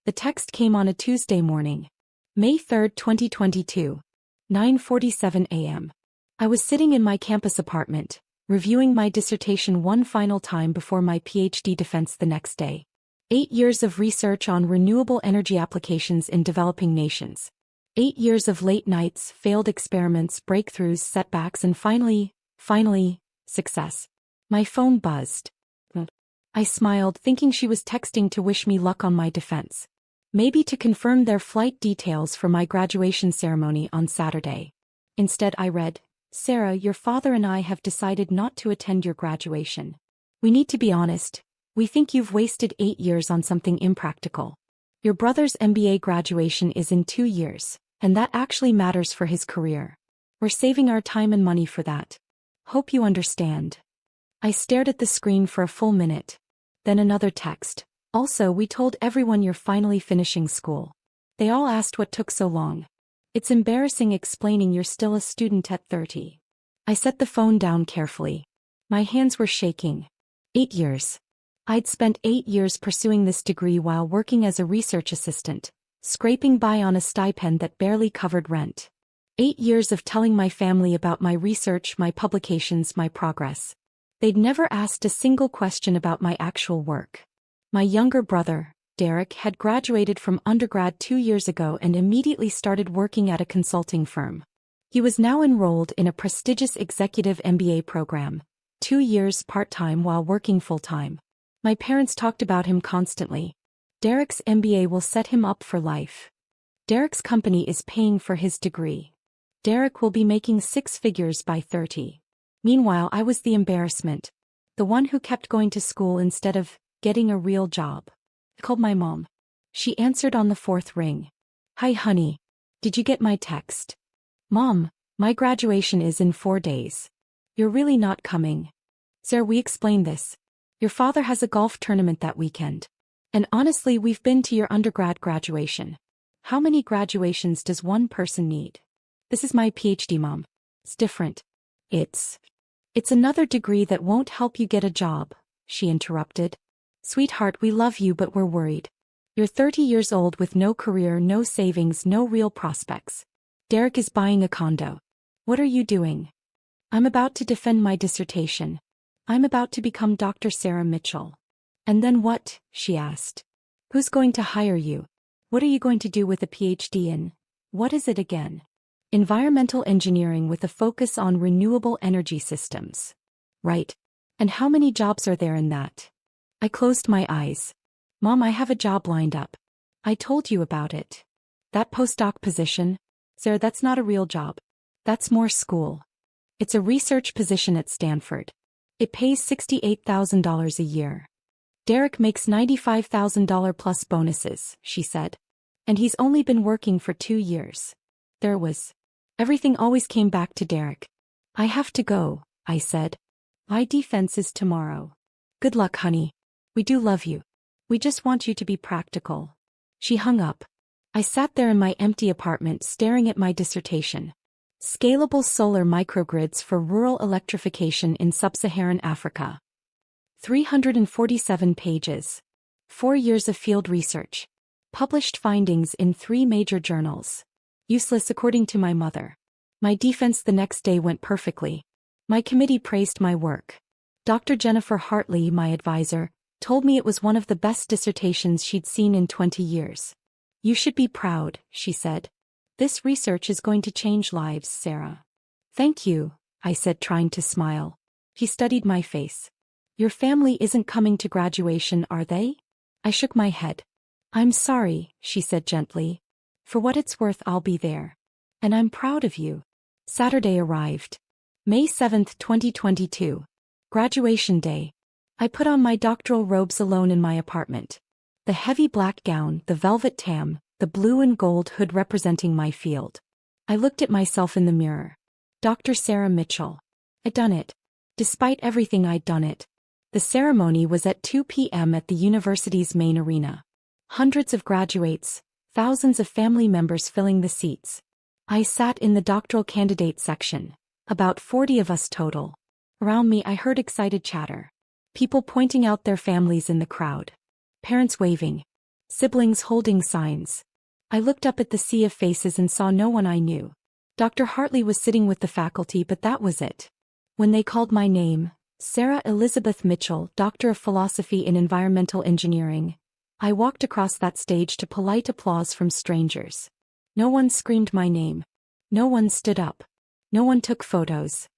The text came on a Tuesday morning. May 3, 2022. 9:47 a.m. I was sitting in my campus apartment, reviewing my dissertation one final time before my PhD defense the next day. 8 years of research on renewable energy applications in developing nations. 8 years of late nights, failed experiments, breakthroughs, setbacks, and finally, success. My phone buzzed. I smiled, thinking she was texting to wish me luck on my defense. Maybe to confirm their flight details for my graduation ceremony on Saturday. Instead I read, "Sarah, your father and I have decided not to attend your graduation. We need to be honest. We think you've wasted 8 years on something impractical. Your brother's MBA graduation is in 2 years, and that actually matters for his career. We're saving our time and money for that. Hope you understand." I stared at the screen for a full minute. Then another text. "Also, we told everyone you're finally finishing school. They all asked what took so long. It's embarrassing explaining you're still a student at 30. I set the phone down carefully. My hands were shaking. 8 years. I'd spent 8 years pursuing this degree while working as a research assistant, scraping by on a stipend that barely covered rent. 8 years of telling my family about my research, my publications, my progress. They'd never asked a single question about my actual work. My younger brother, Derek, had graduated from undergrad 2 years ago and immediately started working at a consulting firm. He was now enrolled in a prestigious executive MBA program, 2 years part-time while working full-time. My parents talked about him constantly. Derek's MBA will set him up for life. Derek's company is paying for his degree. Derek will be making 6 figures by 30. Meanwhile, I was the embarrassment. The one who kept going to school instead of getting a real job. I called my mom. She answered on the 4th ring. "Hi honey. Did you get my text?" "Mom, my graduation is in 4 days. You're really not coming." "Sir, we explained this. Your father has a golf tournament that weekend. And honestly, we've been to your undergrad graduation. How many graduations does one person need? This is my PhD, Mom. It's different. It's another degree that won't help you get a job," she interrupted. "Sweetheart, we love you but we're worried. You're 30 years old with no career, no savings, no real prospects. Derek is buying a condo. What are you doing?" "I'm about to defend my dissertation. I'm about to become Dr. Sarah Mitchell." "And then what?" she asked. "Who's going to hire you? What are you going to do with a PhD in, what is it again?" "Environmental engineering with a focus on renewable energy systems." "Right. And how many jobs are there in that?" I closed my eyes. "Mom, I have a job lined up. I told you about it. That postdoc position? Sarah, that's not a real job. That's more school. It's a research position at Stanford. It pays $68,000 a year. Derek makes $95,000 plus bonuses," she said. "And he's only been working for 2 years. Everything always came back to Derek." "I have to go," I said. "My defense is tomorrow." "Good luck, honey. We do love you. We just want you to be practical." She hung up. I sat there in my empty apartment staring at my dissertation. Scalable solar microgrids for rural electrification in sub-Saharan Africa. 347 pages. 4 years of field research. Published findings in 3 major journals. Useless according to my mother. My defense the next day went perfectly. My committee praised my work. Dr. Jennifer Hartley, my advisor, told me it was one of the best dissertations she'd seen in 20 years. "You should be proud," she said. "This research is going to change lives, Sarah." "Thank you," I said, trying to smile. She studied my face. "Your family isn't coming to graduation, are they?" I shook my head. "I'm sorry," she said gently. "For what it's worth, I'll be there. And I'm proud of you." Saturday arrived. May 7, 2022. Graduation day. I put on my doctoral robes alone in my apartment. The heavy black gown, the velvet tam, the blue and gold hood representing my field. I looked at myself in the mirror. Dr. Sarah Mitchell. I'd done it. Despite everything, I'd done it. The ceremony was at 2 p.m. at the university's main arena. Hundreds of graduates, thousands of family members filling the seats. I sat in the doctoral candidate section. About 40 of us total. Around me I heard excited chatter. People pointing out their families in the crowd. Parents waving. Siblings holding signs. I looked up at the sea of faces and saw no one I knew. Dr. Hartley was sitting with the faculty, but that was it. When they called my name, Sarah Elizabeth Mitchell, Doctor of Philosophy in Environmental Engineering, I walked across that stage to polite applause from strangers. No one screamed my name. No one stood up. No one took photos.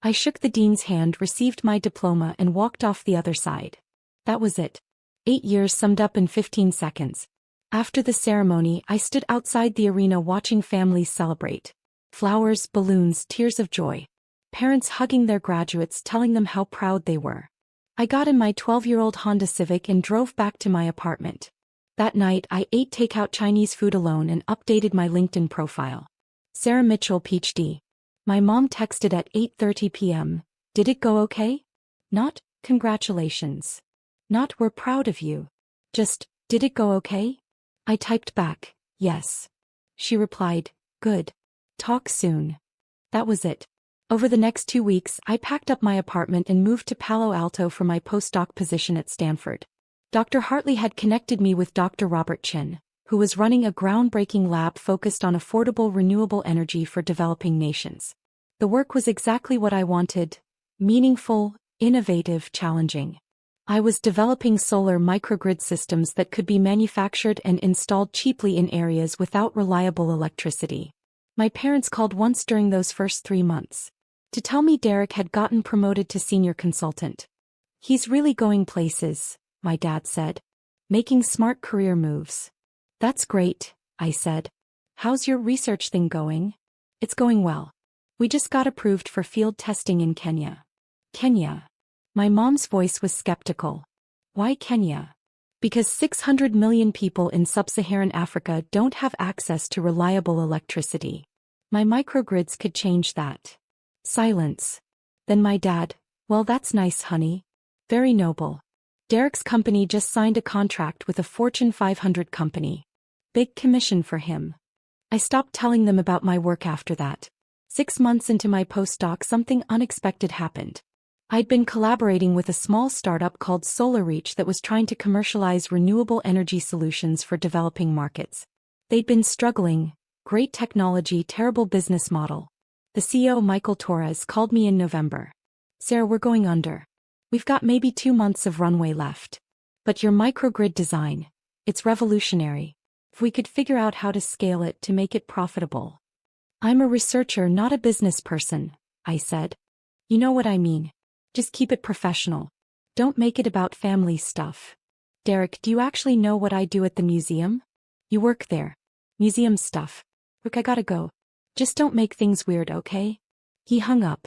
I shook the dean's hand, received my diploma, and walked off the other side. That was it. 8 years summed up in 15 seconds. After the ceremony, I stood outside the arena watching families celebrate. Flowers, balloons, tears of joy. Parents hugging their graduates, telling them how proud they were. I got in my 12-year-old Honda Civic and drove back to my apartment. That night, I ate takeout Chinese food alone and updated my LinkedIn profile. Sarah Mitchell, PhD. My mom texted at 8:30 p.m. Did it go okay? Not, congratulations. Not, we're proud of you. Just, did it go okay? I typed back, yes. She replied, good. Talk soon. That was it. Over the next 2 weeks, I packed up my apartment and moved to Palo Alto for my postdoc position at Stanford. Dr. Hartley had connected me with Dr. Robert Chin, who was running a groundbreaking lab focused on affordable renewable energy for developing nations. The work was exactly what I wanted: meaningful, innovative, challenging. I was developing solar microgrid systems that could be manufactured and installed cheaply in areas without reliable electricity. My parents called once during those first 3 months to tell me Derek had gotten promoted to senior consultant. He's really going places, my dad said. Making smart career moves. That's great, I said. How's your research thing going? It's going well. We just got approved for field testing in Kenya. Kenya. My mom's voice was skeptical. Why Kenya? Because 600 million people in sub-Saharan Africa don't have access to reliable electricity. My microgrids could change that. Silence. Then my dad, well, that's nice, honey. Very noble. Derek's company just signed a contract with a Fortune 500 company. Big commission for him. I stopped telling them about my work after that. 6 months into my postdoc, something unexpected happened. I'd been collaborating with a small startup called SolarReach that was trying to commercialize renewable energy solutions for developing markets. They'd been struggling. Great technology, terrible business model. The CEO, Michael Torres, called me in November. Sarah, we're going under. We've got maybe 2 months of runway left. But your microgrid design, it's revolutionary. If we could figure out how to scale it to make it profitable. I'm a researcher, not a business person, I said. You know what I mean. Just keep it professional. Don't make it about family stuff. Derek, do you actually know what I do at the museum? You work there. Museum stuff. Look, I gotta go. Just don't make things weird, okay? He hung up.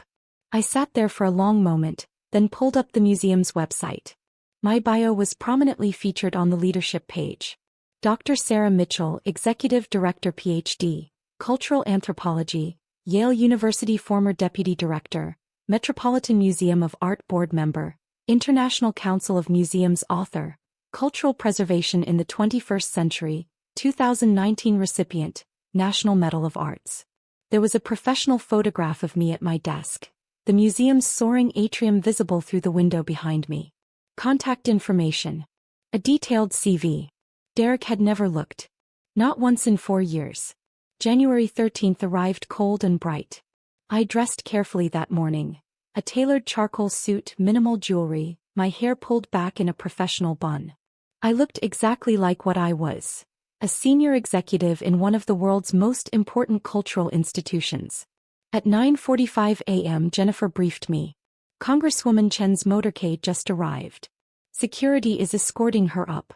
I sat there for a long moment, then pulled up the museum's website. My bio was prominently featured on the leadership page. Dr. Sarah Mitchell, Executive Director, PhD, Cultural Anthropology, Yale University, former Deputy Director, Metropolitan Museum of Art Board Member, International Council of Museums author, Cultural Preservation in the 21st Century, 2019 recipient, National Medal of Arts. There was a professional photograph of me at my desk. The museum's soaring atrium visible through the window behind me. Contact information. A detailed CV. Derek had never looked. Not once in 4 years. January 13th arrived cold and bright. I dressed carefully that morning. A tailored charcoal suit, minimal jewelry, my hair pulled back in a professional bun. I looked exactly like what I was. A senior executive in one of the world's most important cultural institutions. At 9:45 a.m. Jennifer briefed me. Congresswoman Chen's motorcade just arrived. Security is escorting her up.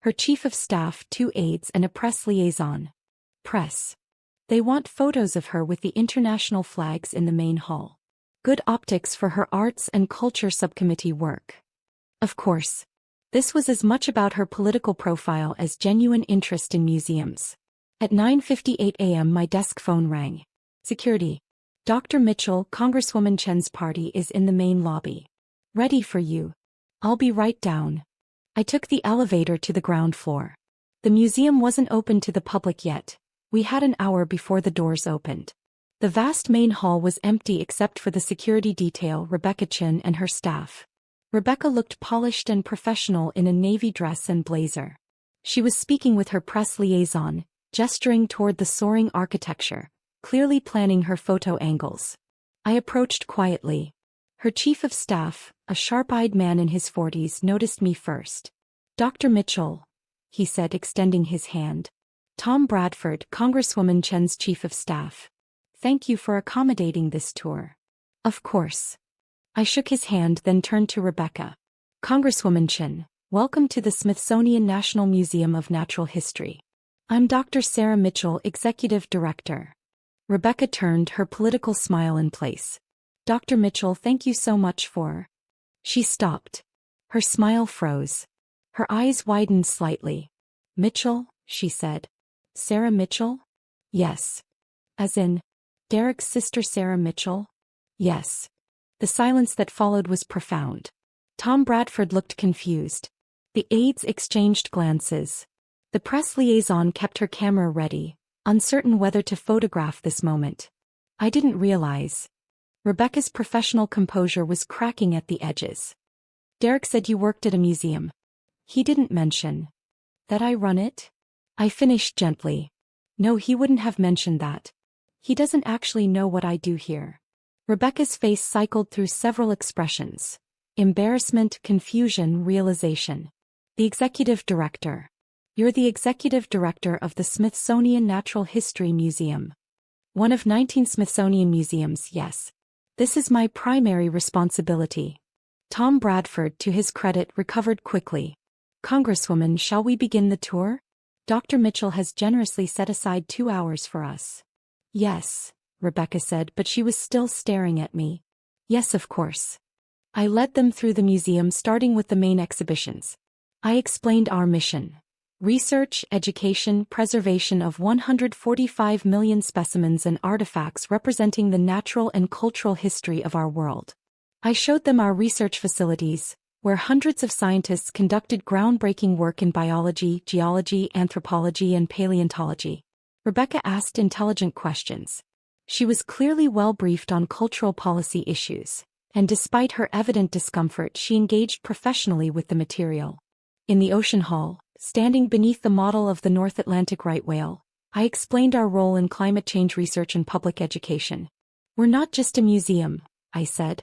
Her chief of staff, 2 aides and a press liaison. Press. They want photos of her with the international flags in the main hall. Good optics for her arts and culture subcommittee work. Of course. This was as much about her political profile as genuine interest in museums. At 9:58 a.m. my desk phone rang. Security. Dr. Mitchell, Congresswoman Chen's party is in the main lobby. Ready for you. I'll be right down. I took the elevator to the ground floor. The museum wasn't open to the public yet. We had an hour before the doors opened. The vast main hall was empty except for the security detail, Rebecca Chen and her staff. Rebecca looked polished and professional in a navy dress and blazer. She was speaking with her press liaison, gesturing toward the soaring architecture, clearly planning her photo angles. I approached quietly. Her chief of staff, a sharp-eyed man in his 40s, noticed me first. "Dr. Mitchell," he said, extending his hand. "Tom Bradford, Congresswoman Chen's chief of staff. Thank you for accommodating this tour." "Of course." I shook his hand, then turned to Rebecca. "Congresswoman Chen, welcome to the Smithsonian National Museum of Natural History. I'm Dr. Sarah Mitchell, Executive Director." Rebecca turned, her political smile in place. "Dr. Mitchell, thank you so much for..." She stopped. Her smile froze. Her eyes widened slightly. "Mitchell?" she said. "Sarah Mitchell?" "Yes." "As in, Derek's sister Sarah Mitchell?" "Yes." The silence that followed was profound. Tom Bradford looked confused. The aides exchanged glances. The press liaison kept her camera ready, uncertain whether to photograph this moment. I didn't realize. Rebecca's professional composure was cracking at the edges. "Derek said you worked at a museum. He didn't mention that I run it?" I finished gently. "No, he wouldn't have mentioned that. He doesn't actually know what I do here." Rebecca's face cycled through several expressions: embarrassment, confusion, realization. "The executive director. You're the executive director of the Smithsonian Natural History Museum. One of 19 Smithsonian museums, yes. This is my primary responsibility." Tom Bradford, to his credit, recovered quickly. "Congresswoman, shall we begin the tour? Dr. Mitchell has generously set aside 2 hours for us." "Yes," Rebecca said, but she was still staring at me. "Yes, of course." I led them through the museum, starting with the main exhibitions. I explained our mission: research, education, preservation of 145 million specimens and artifacts representing the natural and cultural history of our world. I showed them our research facilities, where hundreds of scientists conducted groundbreaking work in biology, geology, anthropology, and paleontology. Rebecca asked intelligent questions. She was clearly well briefed on cultural policy issues, and despite her evident discomfort, she engaged professionally with the material. In the ocean hall, standing beneath the model of the North Atlantic right whale, I explained our role in climate change research and public education. "We're not just a museum," I said.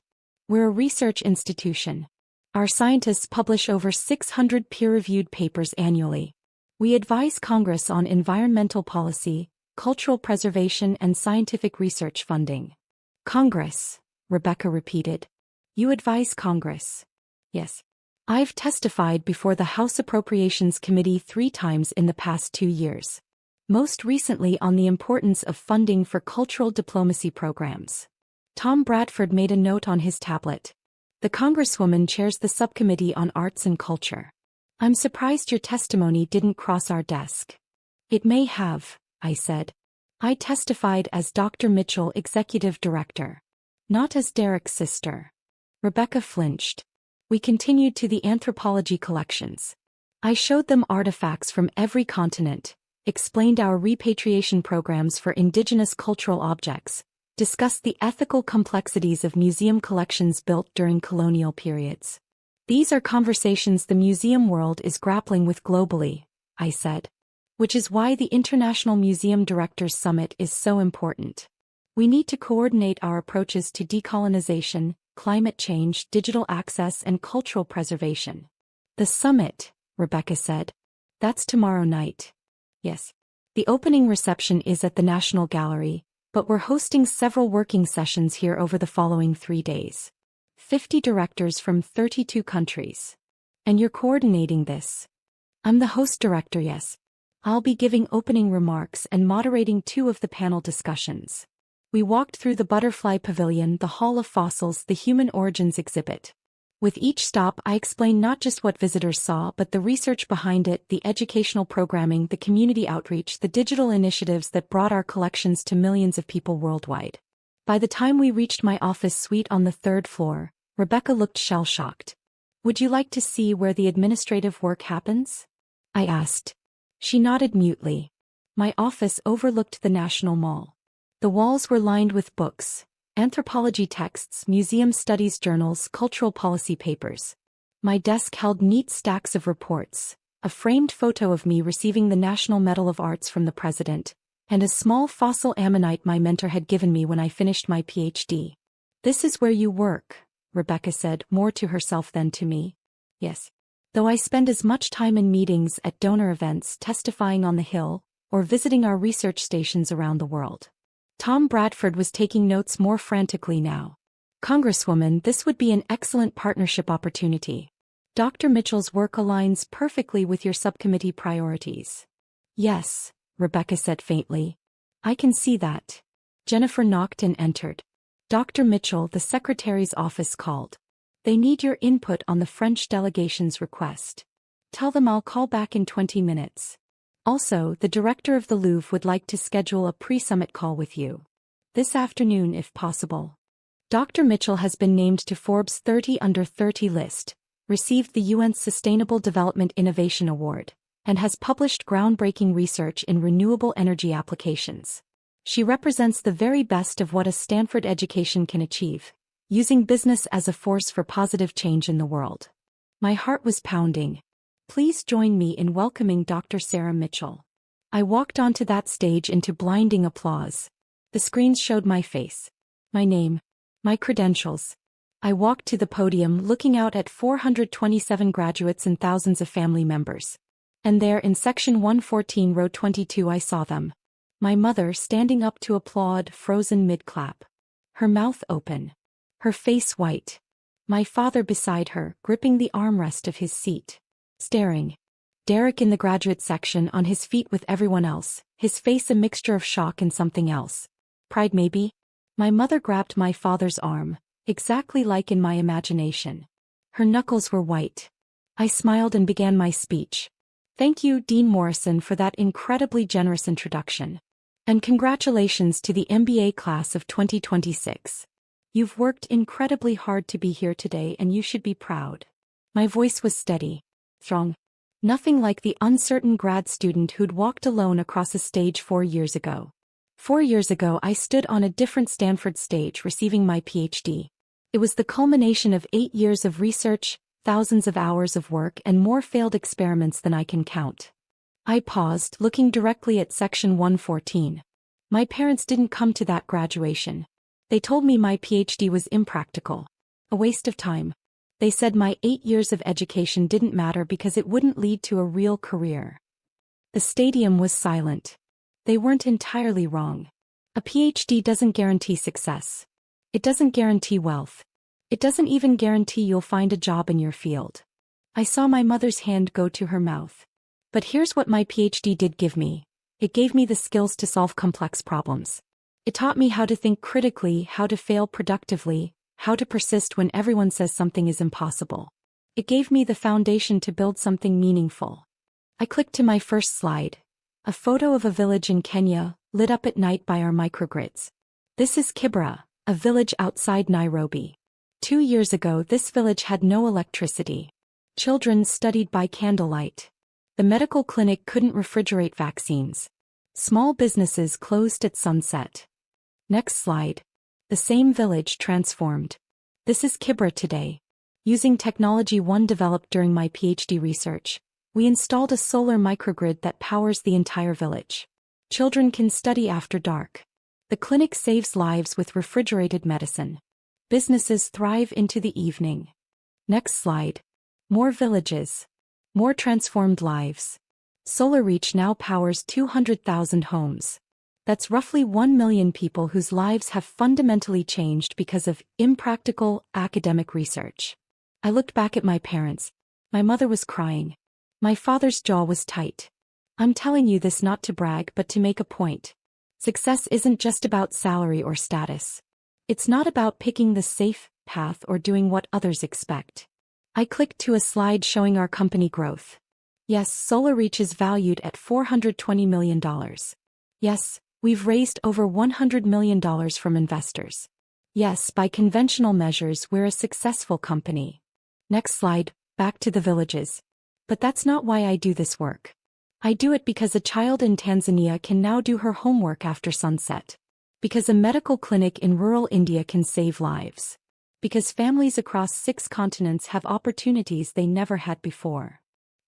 "We're a research institution. Our scientists publish over 600 peer-reviewed papers annually. We advise Congress on environmental policy, cultural preservation, and scientific research funding." "Congress," Rebecca repeated. "You advise Congress?" "Yes. I've testified before the House Appropriations Committee 3 times in the past 2 years. Most recently on the importance of funding for cultural diplomacy programs." Tom Bradford made a note on his tablet. "The Congresswoman chairs the subcommittee on arts and culture. I'm surprised your testimony didn't cross our desk." "It may have," I said. "I testified as Dr. Mitchell, Executive Director, not as Derek's sister." Rebecca flinched. We continued to the anthropology collections. I showed them artifacts from every continent, explained our repatriation programs for indigenous cultural objects, discussed the ethical complexities of museum collections built during colonial periods. "These are conversations the museum world is grappling with globally," I said. "Which is why the International Museum Directors Summit is so important. We need to coordinate our approaches to decolonization, climate change, digital access, and cultural preservation." "The summit," Rebecca said. "That's tomorrow night." "Yes. The opening reception is at the National Gallery, but we're hosting several working sessions here over the following 3 days. 50 directors from 32 countries. And you're coordinating this?" "I'm the host director, yes. I'll be giving opening remarks and moderating 2 of the panel discussions." We walked through the Butterfly Pavilion, the Hall of Fossils, the Human Origins exhibit. With each stop, I explained not just what visitors saw but the research behind it, the educational programming, the community outreach, the digital initiatives that brought our collections to millions of people worldwide. By the time we reached my office suite on the 3rd floor, Rebecca looked shell-shocked. "Would you like to see where the administrative work happens?" I asked. She nodded mutely. My office overlooked the National Mall. The walls were lined with books, anthropology texts, museum studies journals, cultural policy papers. My desk held neat stacks of reports, a framed photo of me receiving the National Medal of Arts from the president, and a small fossil ammonite my mentor had given me when I finished my PhD. "This is where you work," Rebecca said, more to herself than to me. Yes. Though I spend as much time in meetings, at donor events, testifying on the Hill, or visiting our research stations around the world. Tom Bradford was taking notes more frantically now. "Congresswoman, this would be an excellent partnership opportunity. Dr. Mitchell's work aligns perfectly with your subcommittee priorities." "Yes," Rebecca said faintly. "I can see that." Jennifer knocked and entered. "Dr. Mitchell, the secretary's office called. They need your input on the French delegation's request. Tell them I'll call back in 20 minutes. Also, the director of the Louvre would like to schedule a pre-summit call with you. This afternoon if possible." Dr. Mitchell has been named to Forbes 30 Under 30 list, received the UN's Sustainable Development Innovation Award, and has published groundbreaking research in renewable energy applications. She represents the very best of what a Stanford education can achieve, using business as a force for positive change in the world. My heart was pounding. Please join me in welcoming Dr. Sarah Mitchell. I walked onto that stage into blinding applause. The screens showed my face, my name, my credentials. I walked to the podium looking out at 427 graduates and thousands of family members. And there in section 114 row 22 I saw them. My mother standing up to applaud, frozen mid-clap. Her mouth open. Her face white. My father beside her, gripping the armrest of his seat. Staring. Derek in the graduate section on his feet with everyone else, his face a mixture of shock and something else. Pride maybe? My mother grabbed my father's arm, exactly like in my imagination. Her knuckles were white. I smiled and began my speech. "Thank you, Dean Morrison, for that incredibly generous introduction. And congratulations to the MBA class of 2026. You've worked incredibly hard to be here today and you should be proud." My voice was steady. Strong. Nothing like the uncertain grad student who'd walked alone across a stage 4 years ago. 4 years ago I stood on a different Stanford stage receiving my PhD. It was the culmination of 8 years of research, thousands of hours of work and more failed experiments than I can count. I paused, looking directly at section 114. My parents didn't come to that graduation. They told me my PhD was impractical. A waste of time. They said my 8 years of education didn't matter because it wouldn't lead to a real career. The stadium was silent. They weren't entirely wrong. A PhD doesn't guarantee success. It doesn't guarantee wealth. It doesn't even guarantee you'll find a job in your field. I saw my mother's hand go to her mouth. But here's what my PhD did give me. It gave me the skills to solve complex problems. It taught me how to think critically, how to fail productively, how to persist when everyone says something is impossible. It gave me the foundation to build something meaningful. I clicked to my first slide. A photo of a village in Kenya, lit up at night by our microgrids. This is Kibera, a village outside Nairobi. 2 years ago this village had no electricity. Children studied by candlelight. The medical clinic couldn't refrigerate vaccines. Small businesses closed at sunset. Next slide. The same village transformed. This is Kibera today. Using technology one developed during my PhD research, we installed a solar microgrid that powers the entire village. Children can study after dark. The clinic saves lives with refrigerated medicine. Businesses thrive into the evening. Next slide. More villages. More transformed lives. SolarReach now powers 200,000 homes. That's roughly 1 million people whose lives have fundamentally changed because of impractical, academic research. I looked back at my parents. My mother was crying. My father's jaw was tight. I'm telling you this not to brag but to make a point. Success isn't just about salary or status. It's not about picking the safe path or doing what others expect. I clicked to a slide showing our company growth. Yes, SolarReach is valued at $420 million. Yes, we've raised over $100 million from investors. Yes, by conventional measures we're a successful company. Next slide, back to the villages. But that's not why I do this work. I do it because a child in Tanzania can now do her homework after sunset. Because a medical clinic in rural India can save lives. Because families across 6 continents have opportunities they never had before.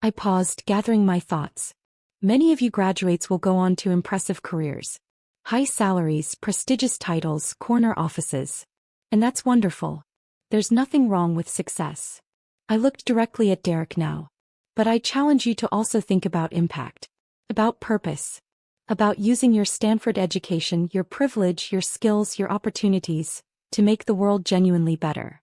I paused, gathering my thoughts. Many of you graduates will go on to impressive careers. High salaries, prestigious titles, corner offices. And that's wonderful. There's nothing wrong with success. I looked directly at Derek now. But I challenge you to also think about impact. About purpose. About using your Stanford education, your privilege, your skills, your opportunities, to make the world genuinely better.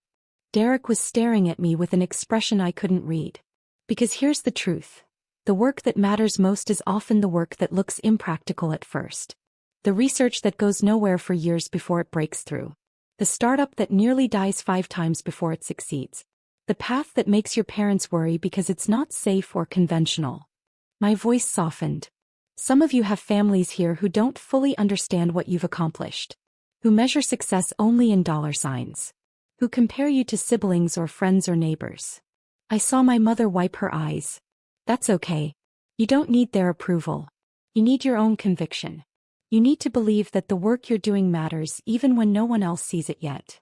Derek was staring at me with an expression I couldn't read. Because here's the truth. The work that matters most is often the work that looks impractical at first. The research that goes nowhere for years before it breaks through. The startup that nearly dies 5 times before it succeeds. The path that makes your parents worry because it's not safe or conventional. My voice softened. Some of you have families here who don't fully understand what you've accomplished. Who measure success only in dollar signs. Who compare you to siblings or friends or neighbors. I saw my mother wipe her eyes. That's okay. You don't need their approval. You need your own conviction. You need to believe that the work you're doing matters even when no one else sees it yet.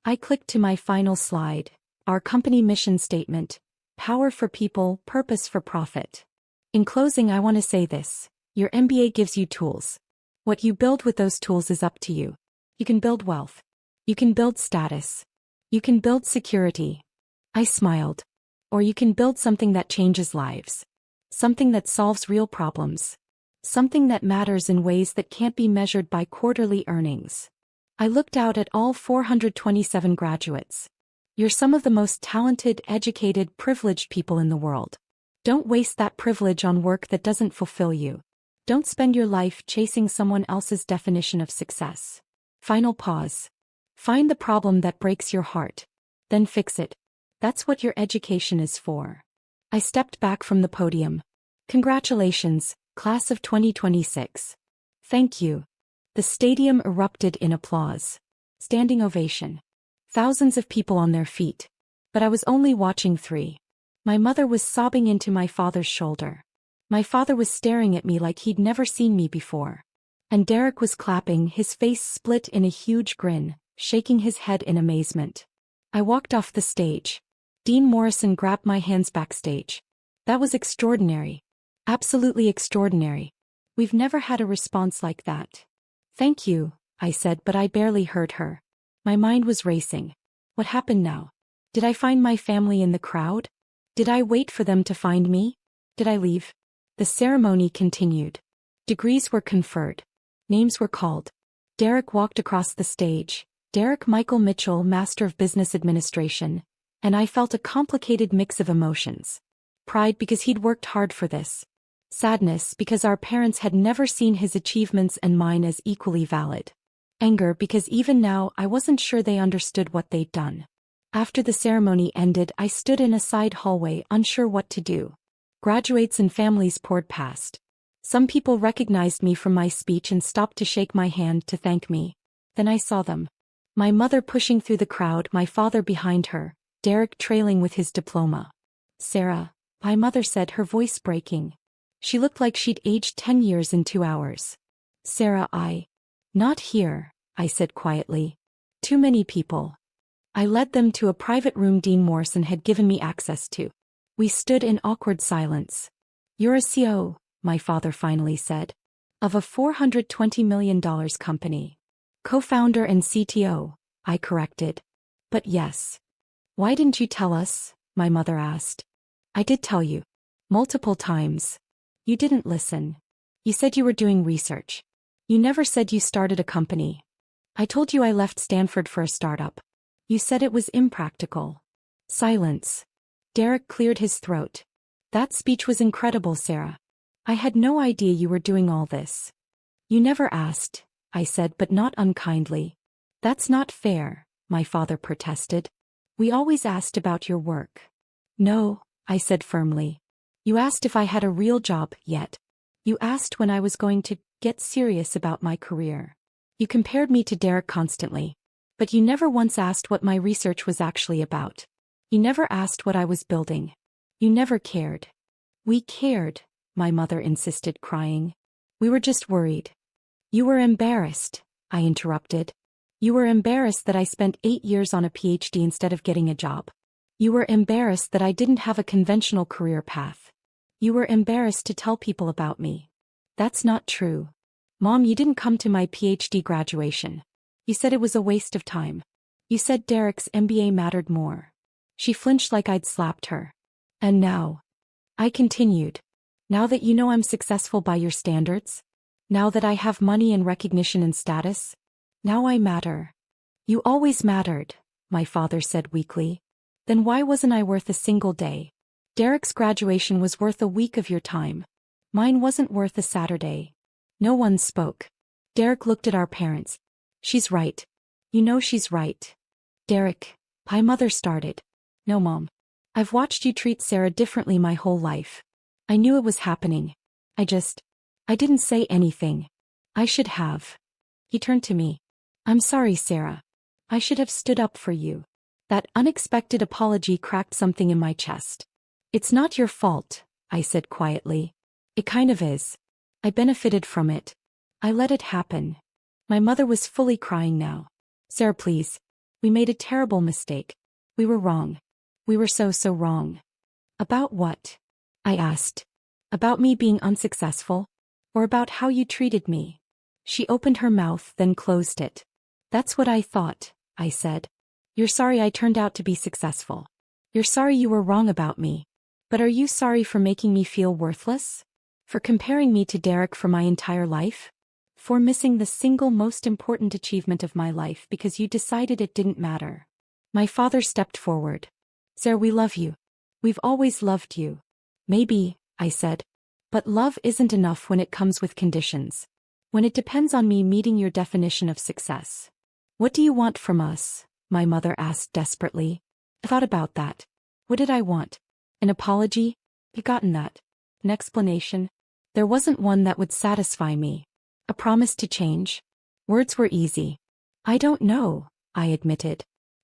I clicked to my final slide. Our company mission statement. Power for people, purpose for profit. In closing, I want to say this. Your MBA gives you tools. What you build with those tools is up to you. You can build wealth. You can build status. You can build security. I smiled. Or you can build something that changes lives. Something that solves real problems. Something that matters in ways that can't be measured by quarterly earnings. I looked out at all 427 graduates. You're some of the most talented, educated, privileged people in the world. Don't waste that privilege on work that doesn't fulfill you. Don't spend your life chasing someone else's definition of success. Final pause. Find the problem that breaks your heart. Then fix it. That's what your education is for. I stepped back from the podium. Congratulations, class of 2026. Thank you. The stadium erupted in applause. Standing ovation. Thousands of people on their feet. But I was only watching 3. My mother was sobbing into my father's shoulder. My father was staring at me like he'd never seen me before. And Derek was clapping, his face split in a huge grin, shaking his head in amazement. I walked off the stage. Dean Morrison grabbed my hands backstage. That was extraordinary. Absolutely extraordinary. We've never had a response like that. Thank you, I said, but I barely heard her. My mind was racing. What happened now? Did I find my family in the crowd? Did I wait for them to find me? Did I leave? The ceremony continued. Degrees were conferred. Names were called. Derek walked across the stage. Derek Michael Mitchell, Master of Business Administration. And I felt a complicated mix of emotions. Pride because he'd worked hard for this. Sadness because our parents had never seen his achievements and mine as equally valid. Anger because even now I wasn't sure they understood what they'd done. After the ceremony ended, I stood in a side hallway, unsure what to do. Graduates and families poured past. Some people recognized me from my speech and stopped to shake my hand to thank me. Then I saw them. My mother pushing through the crowd, my father behind her, Derek trailing with his diploma. Sarah, my mother said, her voice breaking. She looked like she'd aged 10 years in 2 hours. Sarah, Not here, I said quietly. Too many people. I led them to a private room Dean Morrison had given me access to. We stood in awkward silence. You're a CEO, my father finally said. Of a $420 million company. Co-founder and CTO, I corrected. But yes. Why didn't you tell us? My mother asked. I did tell you. Multiple times. You didn't listen. You said you were doing research. You never said you started a company. I told you I left Stanford for a startup. You said it was impractical. Silence. Derek cleared his throat. That speech was incredible, Sarah. I had no idea you were doing all this. You never asked, I said, but not unkindly. That's not fair, my father protested. We always asked about your work. No, I said firmly. You asked if I had a real job yet. You asked when I was going to get serious about my career. You compared me to Derek constantly. But you never once asked what my research was actually about. You never asked what I was building. You never cared. We cared, my mother insisted, crying. We were just worried. You were embarrassed, I interrupted. You were embarrassed that I spent 8 years on a PhD instead of getting a job. You were embarrassed that I didn't have a conventional career path. You were embarrassed to tell people about me. That's not true. Mom, you didn't come to my PhD graduation. You said it was a waste of time. You said Derek's MBA mattered more. She flinched like I'd slapped her. And now, I continued. Now that you know I'm successful by your standards? Now that I have money and recognition and status? Now I matter. You always mattered, my father said weakly. Then why wasn't I worth a single day? Derek's graduation was worth a week of your time. Mine wasn't worth a Saturday. No one spoke. Derek looked at our parents. She's right. You know she's right. Derek, my mother started. No, Mom. I've watched you treat Sarah differently my whole life. I knew it was happening. I didn't say anything. I should have. He turned to me. I'm sorry, Sarah. I should have stood up for you. That unexpected apology cracked something in my chest. It's not your fault, I said quietly. It kind of is. I benefited from it. I let it happen. My mother was fully crying now. Sarah, please. We made a terrible mistake. We were wrong. We were so wrong. About what? I asked. About me being unsuccessful? Or about how you treated me? She opened her mouth, then closed it. That's what I thought, I said. You're sorry I turned out to be successful. You're sorry you were wrong about me. But are you sorry for making me feel worthless? For comparing me to Derek for my entire life? For missing the single most important achievement of my life because you decided it didn't matter? My father stepped forward. Sarah, we love you. We've always loved you. Maybe, I said. But love isn't enough when it comes with conditions. When it depends on me meeting your definition of success. What do you want from us? My mother asked desperately. I thought about that. What did I want? An apology? I've gotten that. An explanation? There wasn't one that would satisfy me. A promise to change? Words were easy. I don't know, I admitted.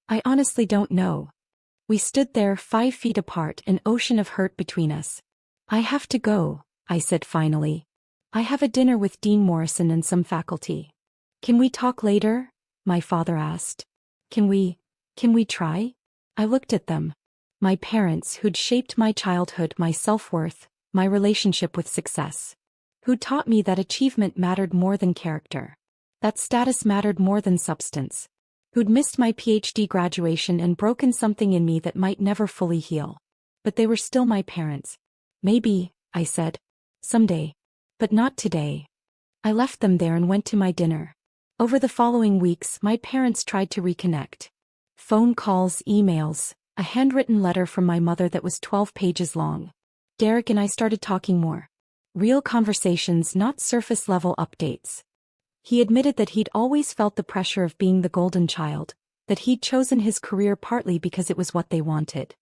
I honestly don't know. We stood there 5 feet apart, an ocean of hurt between us. I have to go, I said finally. I have a dinner with Dean Morrison and some faculty. Can we talk later? My father asked. Can we try? I looked at them. My parents who'd shaped my childhood, my self-worth, my relationship with success. Who taught me that achievement mattered more than character. That status mattered more than substance. Who'd missed my PhD graduation and broken something in me that might never fully heal. But they were still my parents. Maybe, I said. Someday. But not today. I left them there and went to my dinner. Over the following weeks, my parents tried to reconnect. Phone calls, emails, a handwritten letter from my mother that was 12 pages long. Derek and I started talking more. Real conversations, not surface-level updates. He admitted that he'd always felt the pressure of being the golden child, that he'd chosen his career partly because it was what they wanted.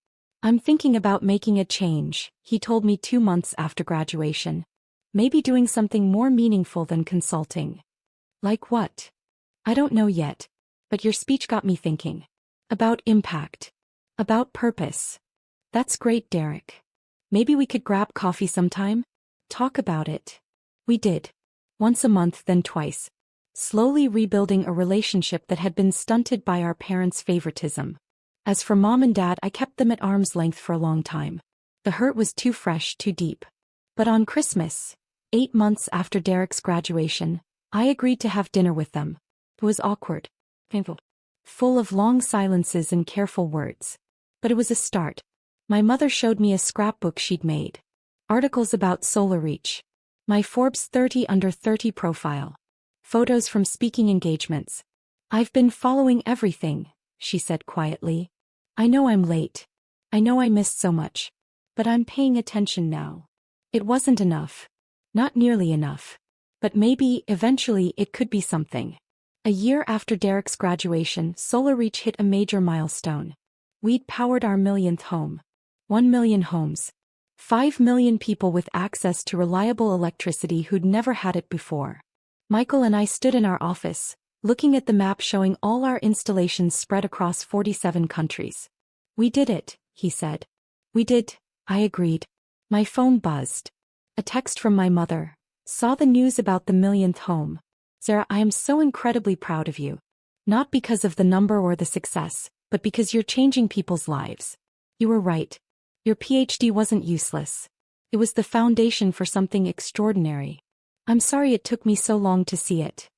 I'm thinking about making a change, he told me 2 months after graduation. Maybe doing something more meaningful than consulting. Like what? I don't know yet. But your speech got me thinking. About impact. About purpose. That's great, Derek. Maybe we could grab coffee sometime? Talk about it. We did. Once a month, then twice. Slowly rebuilding a relationship that had been stunted by our parents' favoritism. As for Mom and Dad, I kept them at arm's length for a long time. The hurt was too fresh, too deep. But on Christmas, 8 months after Derek's graduation, I agreed to have dinner with them. It was awkward. Painful. Full of long silences and careful words. But it was a start. My mother showed me a scrapbook she'd made. Articles about Solar Reach. My Forbes 30 under 30 profile. Photos from speaking engagements. I've been following everything, she said quietly. I know I'm late. I know I missed so much. But I'm paying attention now. It wasn't enough. Not nearly enough. But maybe, eventually, it could be something. A year after Derek's graduation, Solar Reach hit a major milestone. We'd powered our millionth home. 1 million homes. 5 million people with access to reliable electricity who'd never had it before. Michael and I stood in our office, looking at the map showing all our installations spread across 47 countries. We did it, he said. We did, I agreed. My phone buzzed. A text from my mother. Saw the news about the millionth home. Sarah, I am so incredibly proud of you. Not because of the number or the success, but because you're changing people's lives. You were right. Your PhD wasn't useless. It was the foundation for something extraordinary. I'm sorry it took me so long to see it.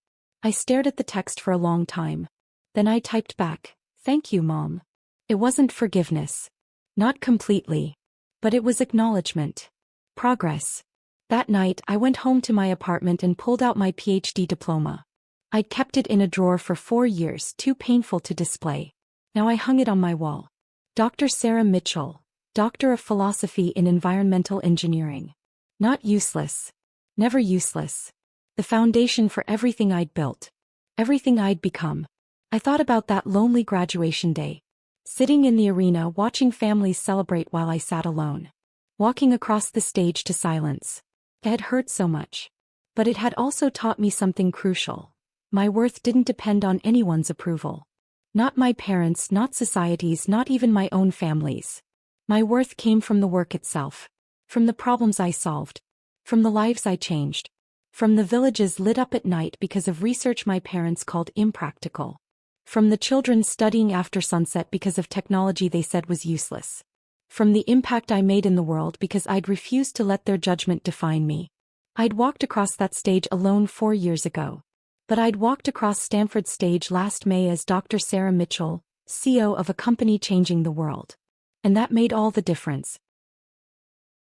I stared at the text for a long time. Then I typed back, "Thank you, Mom." It wasn't forgiveness. Not completely. But it was acknowledgement. Progress. That night I went home to my apartment and pulled out my PhD diploma. I'd kept it in a drawer for 4 years, too painful to display. Now I hung it on my wall. Dr. Sarah Mitchell, Doctor of Philosophy in Environmental Engineering. Not useless. Never useless. The foundation for everything I'd built. Everything I'd become. I thought about that lonely graduation day. Sitting in the arena watching families celebrate while I sat alone. Walking across the stage to silence. It had hurt so much. But it had also taught me something crucial. My worth didn't depend on anyone's approval. Not my parents, not society's, not even my own family's. My worth came from the work itself. From the problems I solved. From the lives I changed. From the villages lit up at night because of research my parents called impractical. From the children studying after sunset because of technology they said was useless. From the impact I made in the world because I'd refused to let their judgment define me. I'd walked across that stage alone 4 years ago. But I'd walked across Stanford's stage last May as Dr. Sarah Mitchell, CEO of a company changing the world. And that made all the difference.